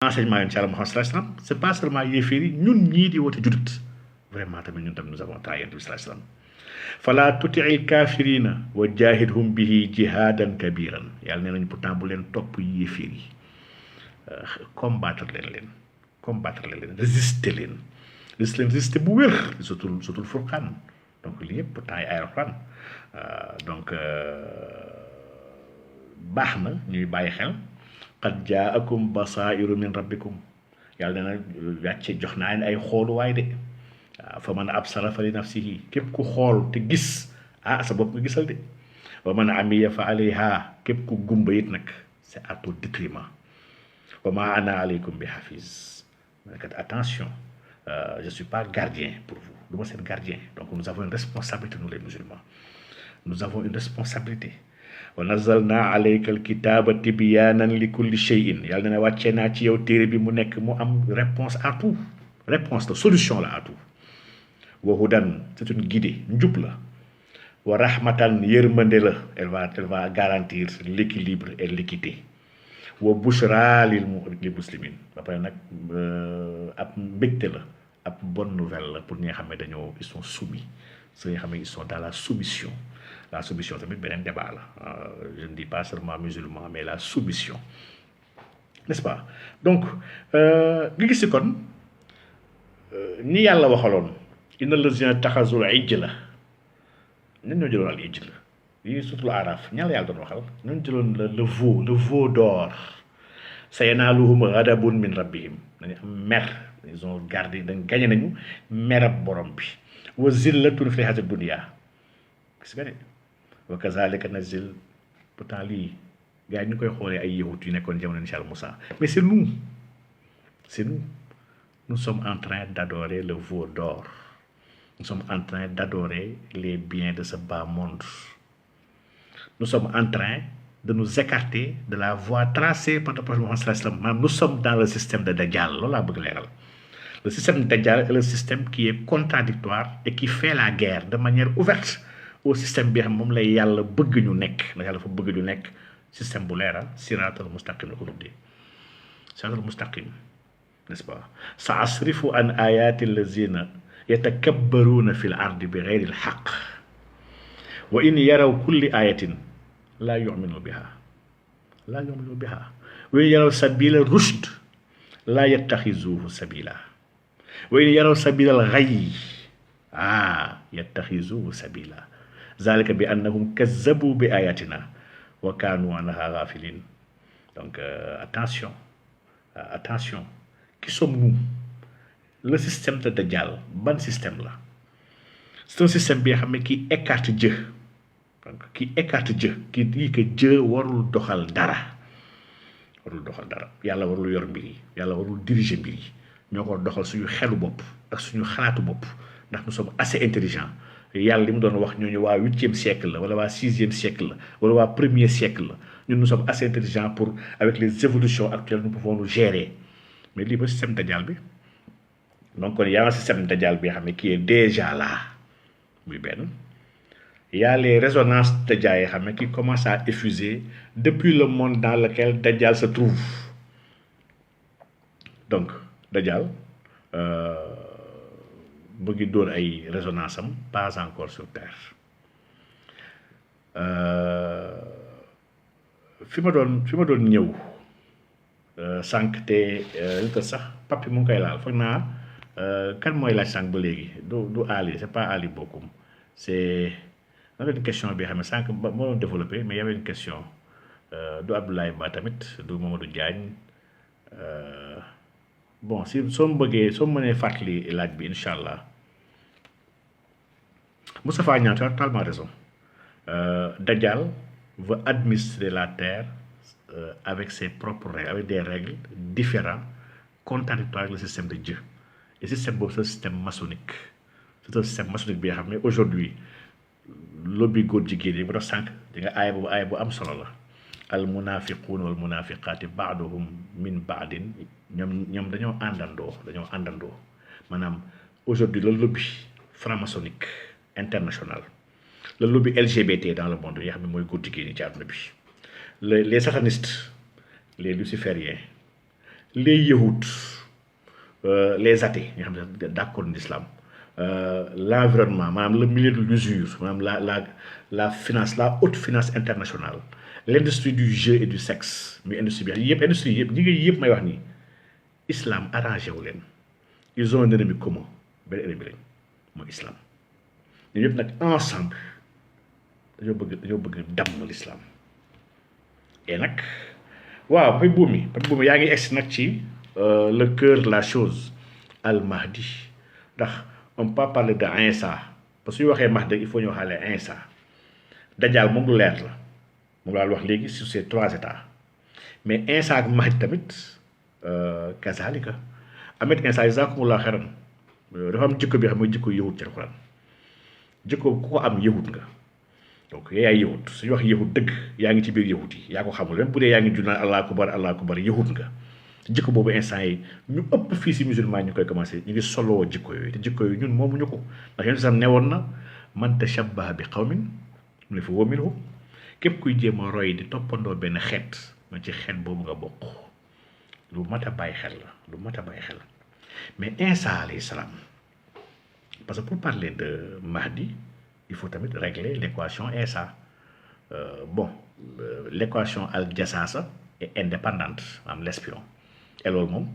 enseignement yon ci Yàlla Muhammad sallallahu alayhi wasallam c'est pas seulement yéeféer yi ñun ñii di wote julit vraiment tamit ñun tam nous avons trahi Yonent bi sallallahu alayhi wasallam fala tuti'il kafirina wa jahidhum bihi jihadan kabiran yàlla nee nañ pourtant bu leen topp yéeféer yi combattre leen résister bu wér surtout Furqan donc lii yëpp pourtant ay Alxuraan donc baax na ñuy bàyyi xel qad jaakum basairu min rabbikum yàlla nee na wàcce jox naa leen ay xooluwaay de fa man absara fa li nafsihi képp ku xool te gis sa bopp nga gisal de wa man amiya fa alayha képp ku gumba it nag c'est à ton détriment wa ma ana alaykum bi hafiz kat attention je suis pas gardien pour vous du ma seen gardien donc nous avons une responsabilité nous les musulmans nous avons une responsabilité wa nazzalna alayka alkitaba tibyanan li kulli shay'in yàlla na wàccee naa ci yow téere bi mu nekk mu am réponse à tout réponse la solution la à tout wa hudan c'est une guidée njub la wa rahmatan yërmande la elle va garantir l'équilibre et l'équité wa bushra lil muslimin ba pare nag ab mbégte la ab bonne nouvelle la pour ñi nga xam ne dañoo ils sont soumis ceux nga xam ne ils sont dans la soumission tamit beneen débat la je ne dis pas seulement musulman mais la soumission n'est-ce pas donc nga gis ci kon ni yàlla waxaloon inna lazina taxazul ijla ñun ñoo jëloon al ijla yi surtout Araf ñan la yàlla doon waxal ñun jëloon le veau d'or sayanaaluhum ghadabun min rabbihim dañu am mer ils ont gardé dañ gagné nañu merab borom bi wa zillatun fi hayati dunya gis nga de wa kazalika nazil pourtant lii gars yi ñu koy xoolee ay yahut yu nekkoon jamono incha allah Moussa mais c'est nous sommes en train d'adorer le veau d'or. Nous sommes en train d'adorer les biens de ce bas monde. Nous sommes en train de nous écarter de la voie tracée par le prophète Mohammed sallallahu alayhi wa sallam. Nous sommes dans le système de Dajjal. Le système de Dajjal est le système qui est contradictoire et qui fait la guerre de manière ouverte au système bi xam moom lay yàlla bëgg ñu nekk ndax yàlla fa bëgg ñu nekk système bu leeral siraatal mustaqim la ko tuddee siraatal mustaqim n'est-ce pas sa asrifu an ayati allazina yatakabbaruna fil ardi bi ghayri al haqq wa in yaraw kulli ayatin la yu'minu biha wa in yaraw sabila rushd la yattakhizuhu sabila wa in yaraw sabila al ghayy yattakhizuhu sabila zalika bi annahum kazzabu bi ayatina wa kanu anha ghafilin donc attention qui sommes-nous? Le système de Dajjal ban système là c'est un système bi xam ne qui écarte Dieu donc qui dit que Dieu warul doxal dara yàlla warul yor mbir yi yàlla warul diriger mbir yi ñoo ko doxal suñu xelu bopp ak suñu xalaatu bopp ndax nous sommes assez intelligents yàlla li mu doon wax ñooñu waa 8e siècle la wala waa 6e siècle la wala waa 1er siècle la ñun nous sommes assez intelligents pour avec les évolutions actuelles nous pouvons nous gérer mais lii ba système Dajjal bi donc kon y a un système Dajjal bi xam ne qui est déjà là muy benn y a les résonances Dajjal yi xam ne qui commencent à effuser depuis le monde dans lequel Dajjal se trouve donc Dajjal mu ngi doon ay résonance am pas encore sur terre fi ma doon ñëw sànq te li ko sax papi mu ngi koy laal foog naa kan mooy laaj sànq ba léegi du Ali c'est pas Ali Bokoum c'est une question bi xam ne sànq moo doon développé mais y avait une question du Abdoulaye Ba tamit du Mamadou Diagne bon si soo mënee fàttali laaj bi incha allah Moustapha Niang tu as totalement raison Dajjal veut administrer la terre avec ses propres règles avec des règles différentes contradictoires avec le système de Dieu et système boobu c'est un système maçonnique bi nga xam ne aujourd'hui lobby góor jigéen yi bu tax sànq di nga aaya bu am solo la al munafiquun wal munafiqaati ba'duhum min ba'din ñoom dañoo àndandoo maanaam aujourd'hui le lobby franc-maçonnique international le lobby LGBT dans le monde yi nga xam ne mooy góor jigéen yi ci àdduna bi les satanistes les lucifériens les yahouds, les athées ñi xam ne d'accord l'islam, l'environnement maanaam le milieu de l'usure maanaam la finance, la haute finance internationale, l'industrie du jeu et du sexe muy industrie bi yëpp industrie yëpp ñi ngi yëpp may wax nii islam arrangé wu leen. Ils ont un ennemi commun benn ennemi lañ mooy islam ñun ñëpp nag ensemble dañoo bëgg damm l'islam. Et nag waaw Pape Boumi yaa ngi egsi nag ci le cœur de la chose al Mahdi ndax on peut pas parler de Insa parce que suñu waxee Mahdi il faut ñu waxaale Insa. Dajjal moom lu leer la moom laa wax léegi sur ces 3 états mais Insa ak Mahdi tamit kazalika Ahmed Insa jazakumullah xeran dafa am jikko bi xam mooy jikko yahut ci Alxuraan jikko ku ko am yahut nga. Donc yaay yahut suñu wax yahut dëgg yaa ngi ci biir yahut yi yaa ko xamul même bu dee yaa ngi junaan allah akubar yahut nga. jikko boobu instant yi ñu ëpp fii si musulman ñu koy commencé ñu ngi soloo jikko yooyu te jikko yooyu ñun moomuñu ko ndax yéen sax newoon na man tashabbaha bi qawmin mu ne fa huwa minhum képp kuy jéem a roy di toppandoo benn xeet man ci xeet boobu nga bokk lu mat a bàyyi xel la mais Isa alayhi salaam parce que pour parler de Mahdi il faut tamit régler l'équation Isa l'équation al-Jassasa est indépendante am l'espion et loolu moom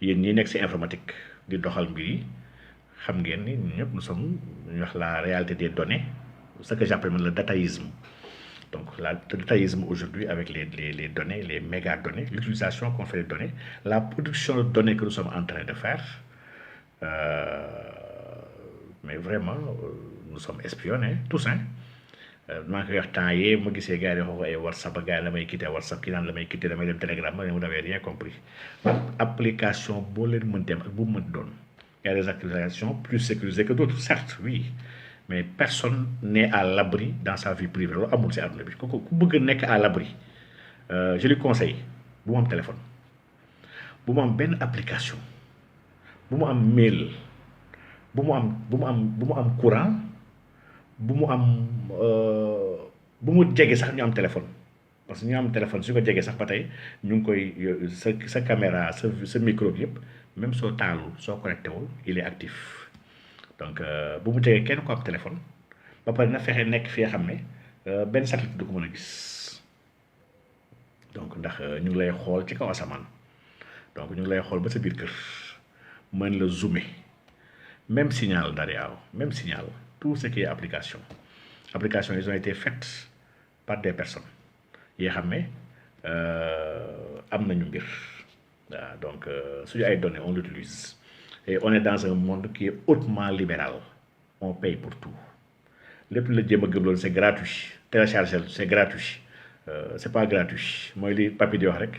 yéen ñi nekk ci informatique di doxal mbir yi xam ngeen ni ñun ñëpp nous sommes ñu wax la réalité des données ce que j'appelle le dataïsme. Donc le dataïsme aujourd'hui avec les données, les méga données, l'utilisation qu'on fait des données, la production de données que nous sommes en train de faire, mais vraiment nous sommes espionnés tous hein. maa ngi koy wax temps yii ma gisee gars yi di wax ay WhatsApp ak gars yi damay quitté WhatsApp kii naan damay quitté damay dem Telegram ma ne vous n'avez rien compris application boo leen mën dem ak bu mu mën doon y a des applications plus sécurisées que d'autres certes oui mais personne n'est à l'abri dans sa vie privée loolu amul si àdduna bi ku bëgg a nekk à l'abri je lui conseille bu mu am téléphone bu mu am benn application bu mu am mail bu mu am courant bu mu am bu mu jege sax ñu am téléphone parce que ñu am téléphone su ko jegee sax ba tey ñu ngi koy sa caméra sa micro bi yëpp même soo taalul soo connecté wul il est actif donc bu mu jegee kenn ko am téléphone ba pare na fexe nekk fi nga xam ne benn satellite du ko mën a gis donc ndax ñu ngi lay xool ci kaw asamaan donc ñu ngi lay xool ba sa biir kër mën la zoomer même signal Dariao même signal. Tout ce qui est application ils ont été faites par des personnes yoo xam ne am nañu mbir waaw donc suñu ay données on l'utilise et on est dans un monde qui est hautement libéral on paye pour tout lépp la jéem a gëm loolu c'est gratuit télécharger c'est gratuit c'est pas gratuit mooy li papi di wax rek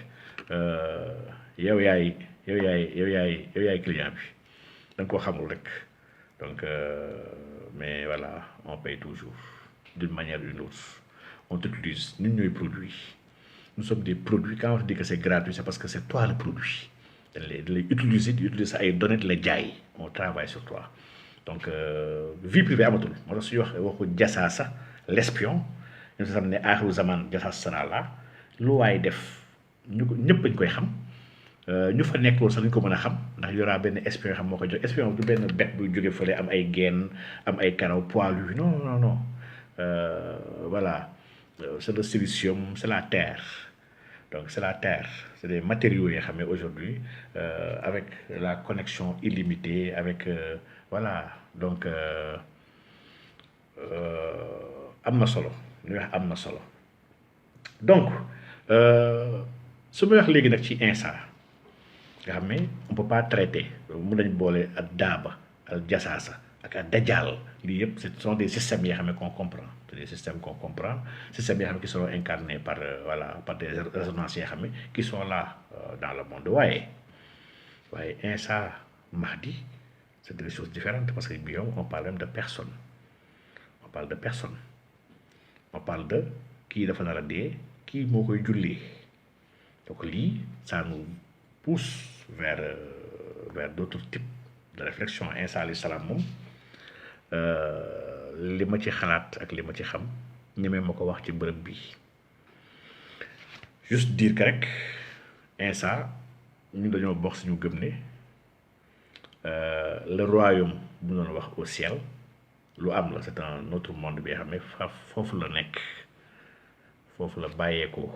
yow yaay client bi da nga koo xamul rek donc mais voilà on paye toujours d'une manière ou d'une autre on t'utilise ñun ñooy produit nous sommes des produits quand on dit que c'est gratuit c'est parce que c'est toi le produit dañ lay utiliser di utiliser sa ay données di la jaay on travaille sur toi donc vie privée amatul moo tax suñu waxu jasaasa l'espion ñu xam ne aaxiru zaman jasaasa sana la lu waay def ñu ko ñëpp dañ koy xam ñu fa nekk loolu sax dañu ko mën a xam ndax yoraa benn espion yoo xam moo koy jox espion du benn bête buy jóge fële am ay genn am ay karaw poilu non voilà c'est le silicium c'est la terre donc c'est la terre c'est des matériaux yoo xam ne aujourd'hui avec la connexion illimitée avec voilà donc am na solo lu wax am na solo donc su may wax léegi nag ci Insa nga xam ne on peut pas traiter mun nañ boole ak daaba ak jasaasa ak ak dajal lii yëpp ce sont des systèmes yoo xam ne qu'on comprend c'est des systèmes qu'on comprend systèmes yoo xam ne qui seront incarnés par voilà par des résonances yoo xam ne qui sont là dans le monde waaye Insa Mahdi c'est des choses différentes parce que bi on parle même de personne on parle de personne on parle de kii dafa nar a dee kii moo koy jullee donc lii ça nous pousse vers d'autres types de réflexion Insa alayhi salaam moom li ma ci xalaat ak li ma ci xam ñemee ma ko wax ci bërëb bi juste dire que rek Insa ñun dañoo bokk suñu gëm ne le royaume bu doon wax au ciel lu am la c'est un autre monde bi nga xam ne foofu la nekk foofu la bàyyeekoo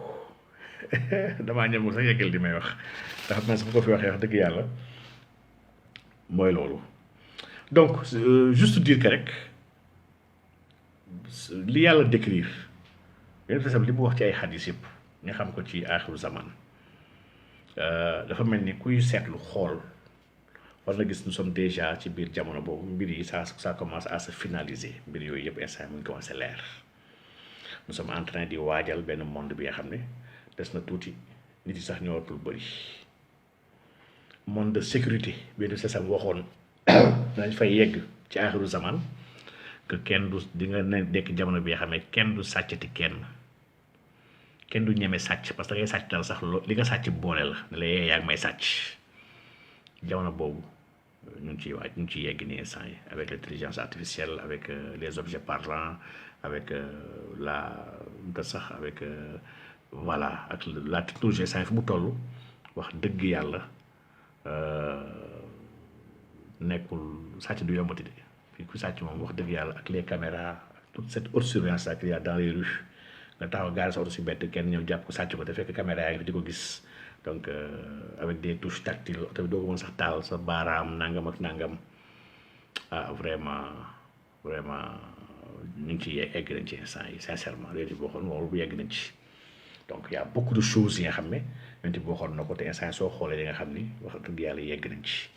damaa ñëw sax yeggal di may wax ndax man su ko fi waxee wax dëgg yàlla mooy loolu donc juste dire que rek li yàlla décrire yenn façon li mu wax ci ay xadis yëpp nga xam ko ci aaxiru zaman dafa mel ni kuy seetlu xool war na gis nous sommes déjà ci biir jamono boobu mbir yi ça commence à se finaliser mbir yooyu yëpp instant mu ngi commencé leer nous sommes en train di waajal benn monde bi nga xam ne des na tuuti nit yi sax ñëwatul bëri monde de sécurité bi c'est ça waxoon dañ fay yegg ci aaxiru zaman que kenn du di nga nekk jamono bi nga xam ne kenn du sàccati kenn du ñeme sàcc parce que ngay sàcc dal sax li nga sàcc boole la ne la yaa ngi may sàcc jamono boobu ñu ngi ciy waaj ñu ngi ciy yegg nii instant yi avec l'intelligence artificielle avec les objets parlants avec avec voilà ak la technologie instant yi fu mu toll wax dëgg yàlla nekkul sàcc du yombati de fii ku sàcc moom wax dëgg yàlla ak les caméras toute cette haute surveillance là qu'il y a dans les rues nga taxaw gaari sa oto si bett kenn ñëw jàpp ko sàcc ko te fekk caméra yaa ngi di ko gis donc avec des touches tactiles oto bi doo ko mën sax taal sa baaraam nangam ak nangam vraiment ñu ngi ci egg nañ ci instant yi sincèrement léegi boo xool loolu bu yegg nañ ci donc y a beaucoup de choses yi nga xam ne yonent boo xool na ko te instant soo xoolee di nga xam ni wax dëgg yàlla yegg nañ ci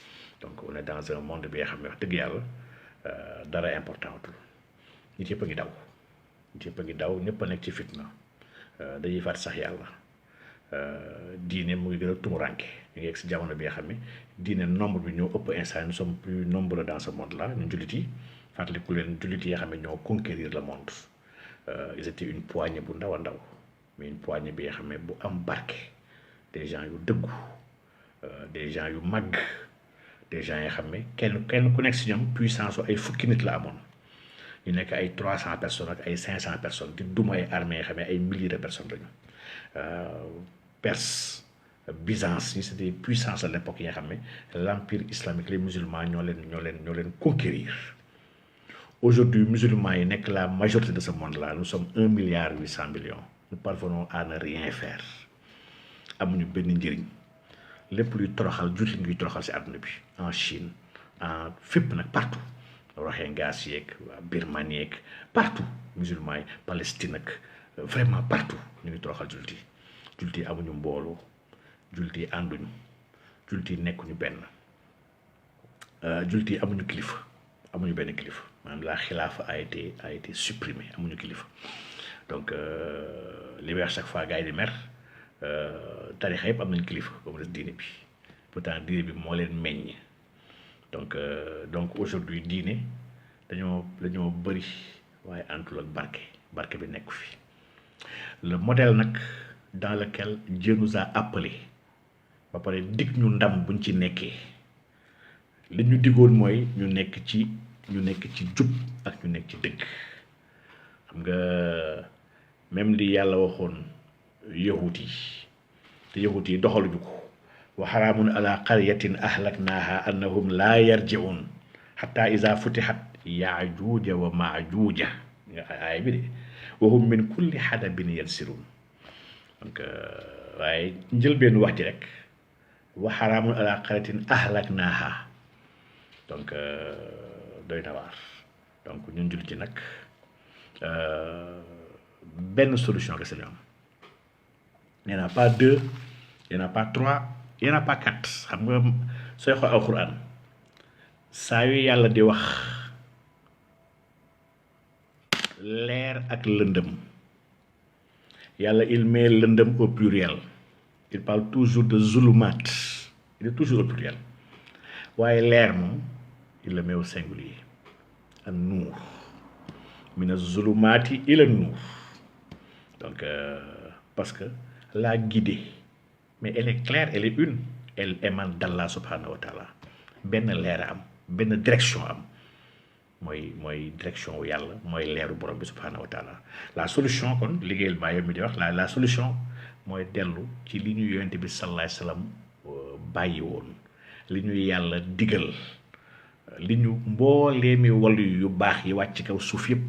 donc on est dans un monde bi nga xam ne wax dëgg yàlla dara important tul nit yëpp a ngi daw ñëpp a nekk ci fitna dañuy fàtt sax yàlla diine mu ngi gën a tumuranke ñu ngi egg si jamono bi nga xam ne diine nombre bi ñoo ëpp instant nous sommes plus nombreux dans ce monde là ñun jullit yi fàttaliku leen jullit yi nga xam ne ñoo conquérir le monde ils étaient une poignée bu ndaw a ndaw mais une poignée bi nga xam ne bu am barke des gens yu dëggu des gens yu màgg des gens yi xam ne kenn ku nekk si ñoom puissance ay fukki nit la amoon ñu nekk ay 300 personnes ak ay 500 personnes di duma ay armées yi xam ne ay milliers de personnes lañu Perse Byzance ñi c'était puissance à l'époque yi nga xam ne l'empire islamique les musulmans ñoo leen conquérir aujourd'hui musulmans yi nekk la majorité de ce monde là nous sommes 1,8 milliard nous parvenons à ne rien faire amuñu benn njëriñ lépp luy toroxal jullit ngi toroxal si àdduna bi en Chine en fépp nag partout Rohingyas yeeg Birmanie yeeg partout musulmans yi Palestine ak vraiment partout ñu ngi toroxal jullit yi amuñu mbooloo jullit yi ànduñu jullit yi nekkuñu benn jullit yi amuñu benn kilifa maanaam la xilaafa a été supprimé amuñu kilifa donc li may wax chaque fois gars yi di mer tarixa yëpp am nañ kilifa comme des diine bi pourtant diine bi moo leen meññ donc aujourd'hui diine dañoo bëri waaye àndul ak barke bi nekku fi le modèle nag dans lequel Dieu nous a appelé ba pare dig ñu ndam buñ ci nekkee li ñu digoon mooy ñu nekk ci jub ak ñu nekk ci dëgg xam nga même li yàlla waxoon yahut yi doxaluñu ko wa xaraamun ala qaryatin ahlaknaha annahum laa yarji'un xatta iza futihat yaajuuja wa maajuuja nga aay bi de wa hum min kulli xadabin yansirun donc waaye njëlbeen wax ji rek wa xaraamun ala qaryatin ahlaknaha donc doy na waar donc ñun jullit ci nag benn solution kese la ñu am il n'y en a pas 2 il n'y en a pas 3 il n'y en a pas 4 xam nga sooy xool alxuraan saa yu yàlla di wax leer ak lëndëm yàlla il met lëndëm au pluriel il parle toujours de zulumat il est toujours au pluriel waaye leer moom il le met au singulier an nuur mina zulumati ila nuur donc parce que la guidée mais elle est claire elle est une elle émane d'Allah subhanahu wa taala benn leer am benn direction am mooy direction wu yàlla mooy leeru borom bi subhanahu wa taala la solution kon liggéeyal baa yow mi di wax la solution mooy dellu ci li ñu yonent bi sallallahu alayhi wasallam bàyyi woon li ñu yàlla digal li ñu mbooleemi wàllu yu baax yi wàcc kaw suuf yépp